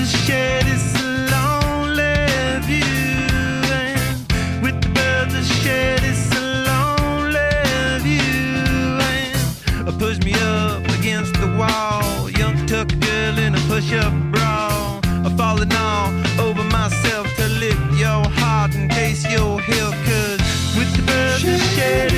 brothers shared it's a lonely view, and with the brothers shared it's a lonely view, and push me up against the wall, young tuck girl in a push-up bra, falling all over myself to lift your heart in case you're here, 'cause with the brothers shared